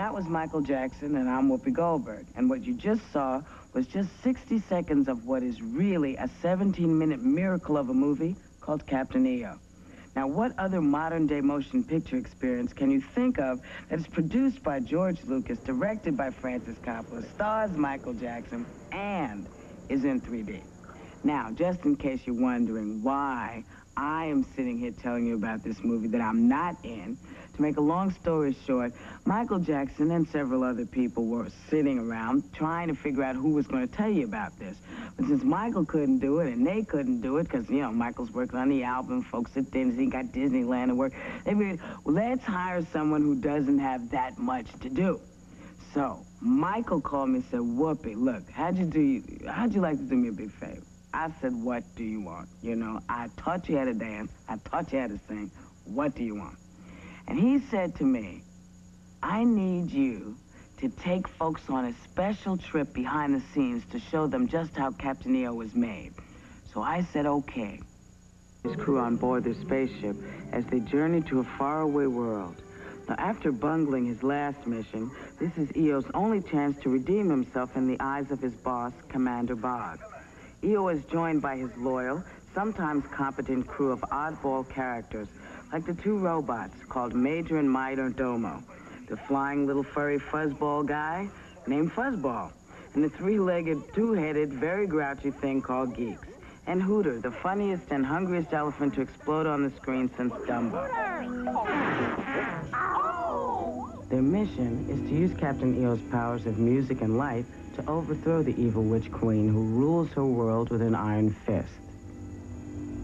that was Michael Jackson, and I'm Whoopi Goldberg. And what you just saw was just 60 seconds of what is really a 17-minute miracle of a movie called Captain EO. Now, what other modern-day motion picture experience can you think of that is produced by George Lucas, directed by Francis Coppola, stars Michael Jackson, and is in 3D? Now, just in case you're wondering why I am sitting here telling you about this movie that I'm not in, to make a long story short, Michael Jackson and several other people were sitting around trying to figure out who was going to tell you about this. But since Michael couldn't do it and they couldn't do it because, you know, Michael's working on the album, folks at Disney got Disneyland to work, they figured, well, let's hire someone who doesn't have that much to do. So Michael called me and said, Whoopi, look, how'd you like to do me a big favor? I said, what do you want? You know, I taught you how to dance. I taught you how to sing. What do you want? And he said to me, I need you to take folks on a special trip behind the scenes to show them just how Captain EO was made. So I said, okay. His crew on board their spaceship as they journeyed to a faraway world. Now, after bungling his last mission, this is EO's only chance to redeem himself in the eyes of his boss, Commander Boggs. EO is joined by his loyal, sometimes competent crew of oddball characters, like the two robots called Major and Minor Domo, the flying little furry fuzzball guy named Fuzzball, and the three-legged, two-headed, very grouchy thing called Geeks, and Hooter, the funniest and hungriest elephant to explode on the screen since Dumbo. Their mission is to use Captain EO's powers of music and light to overthrow the evil witch queen who rules her world with an iron fist.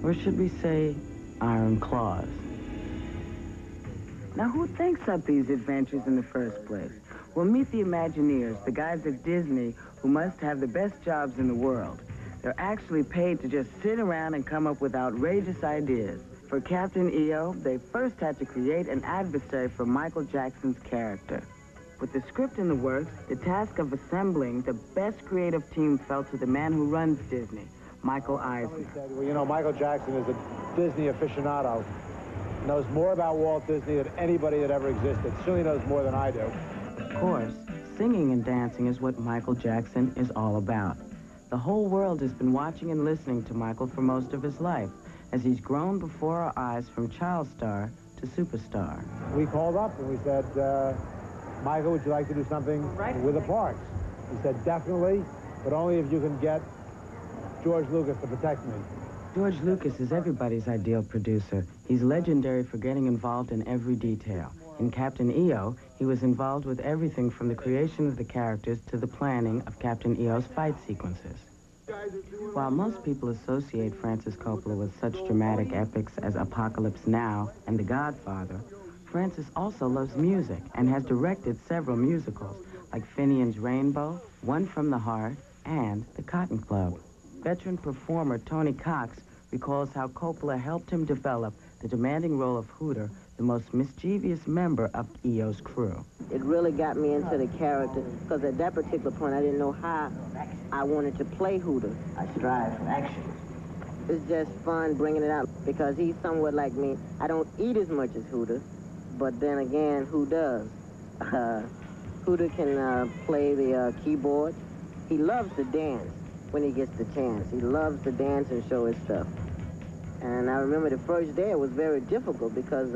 Or should we say, iron claws? Now, who thinks up these adventures in the first place? Well, meet the Imagineers, the guys at Disney who must have the best jobs in the world. They're actually paid to just sit around and come up with outrageous ideas. For Captain EO, they first had to create an adversary for Michael Jackson's character. With the script in the works, the task of assembling the best creative team fell to the man who runs Disney, Michael Eisner. Said, well, you know, Michael Jackson is a Disney aficionado. Knows more about Walt Disney than anybody that ever existed. Certainly knows more than I do. Of course, singing and dancing is what Michael Jackson is all about. The whole world has been watching and listening to Michael for most of his life, as he's grown before our eyes from child star to superstar. We called up and we said, Michael, would you like to do something with the parks? He said, definitely, but only if you can get George Lucas to protect me. George Lucas is everybody's ideal producer. He's legendary for getting involved in every detail. In Captain EO, he was involved with everything from the creation of the characters to the planning of Captain EO's fight sequences. While most people associate Francis Coppola with such dramatic epics as Apocalypse Now and The Godfather, Francis also loves music and has directed several musicals, like Finian's Rainbow, One from the Heart, and The Cotton Club. Veteran performer Tony Cox recalls how Coppola helped him develop the demanding role of Hooter, the most mischievous member of EO's crew. It really got me into the character, because at that particular point, I didn't know how I wanted to play Hooter. I strive for action. It's just fun bringing it out, because he's somewhat like me. I don't eat as much as Hooter, but then again, who does? Hooter can play the keyboard. He loves to dance when he gets the chance. He loves to dance and show his stuff. And I remember the first day it was very difficult because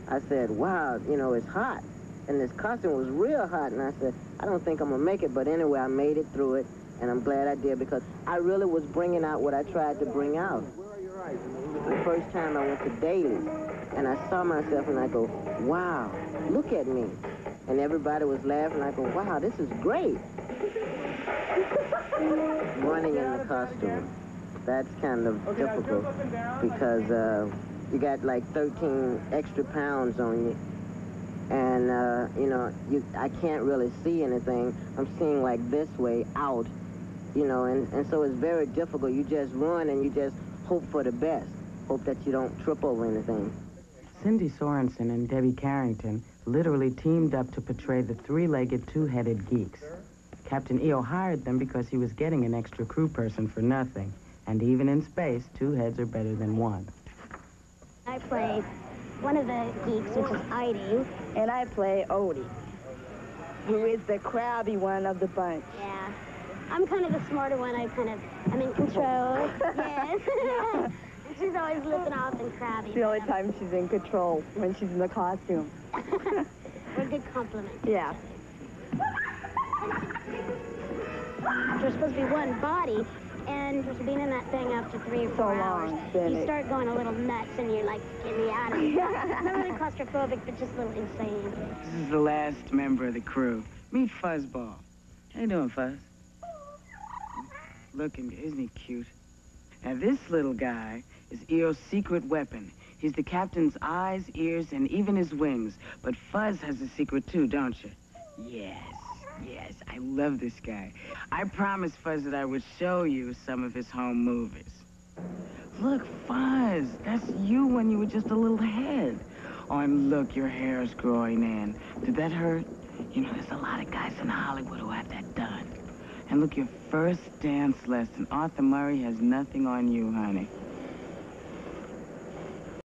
I said, wow, you know, it's hot. And this costume was real hot. And I said, I don't think I'm going to make it. But anyway, I made it through it. And I'm glad I did, because I really was bringing out what I tried to bring out. The first time I went to Daly, and I saw myself, and I go, wow, look at me. And everybody was laughing. I go, wow, this is great. Running in the costume, that's kind of difficult, because you got like 13 extra pounds on you. And, you know, I can't really see anything. I'm seeing like this way out, you know, and so it's very difficult. You just run and you just hope for the best. Hope that you don't trip over anything. Cindy Sorensen and Debbie Carrington literally teamed up to portray the three-legged, two-headed geeks. Captain EO hired them because he was getting an extra crew person for nothing. And even in space, two heads are better than one. I play one of the geeks, which is Heidi, and I play Odie. who is the crabby one of the bunch. Yeah. I'm kind of the smarter one. I'm in control. Yes. And she's always looking off and crabby. It's the only time she's in control, when she's in the costume. We're a good compliment. Yeah. There's supposed to be one body, and just being in that thing after 3 or 4 hours, you start going a little nuts, and you're like, get me out of here. Not really claustrophobic, but just a little insane. This is the last member of the crew. Meet Fuzzball. How you doing, Fuzz? Looking, isn't he cute? Now, this little guy is Eo's secret weapon. He's the captain's eyes, ears, and even his wings. But Fuzz has a secret, too, don't you? Yes, I love this guy. I promised Fuzz that I would show you some of his home movies. Look, Fuzz, that's you when you were just a little head. Oh, and look, your hair's growing in. Did that hurt? You know, there's a lot of guys in Hollywood who have that done. And look, your first dance lesson. Arthur Murray has nothing on you, honey.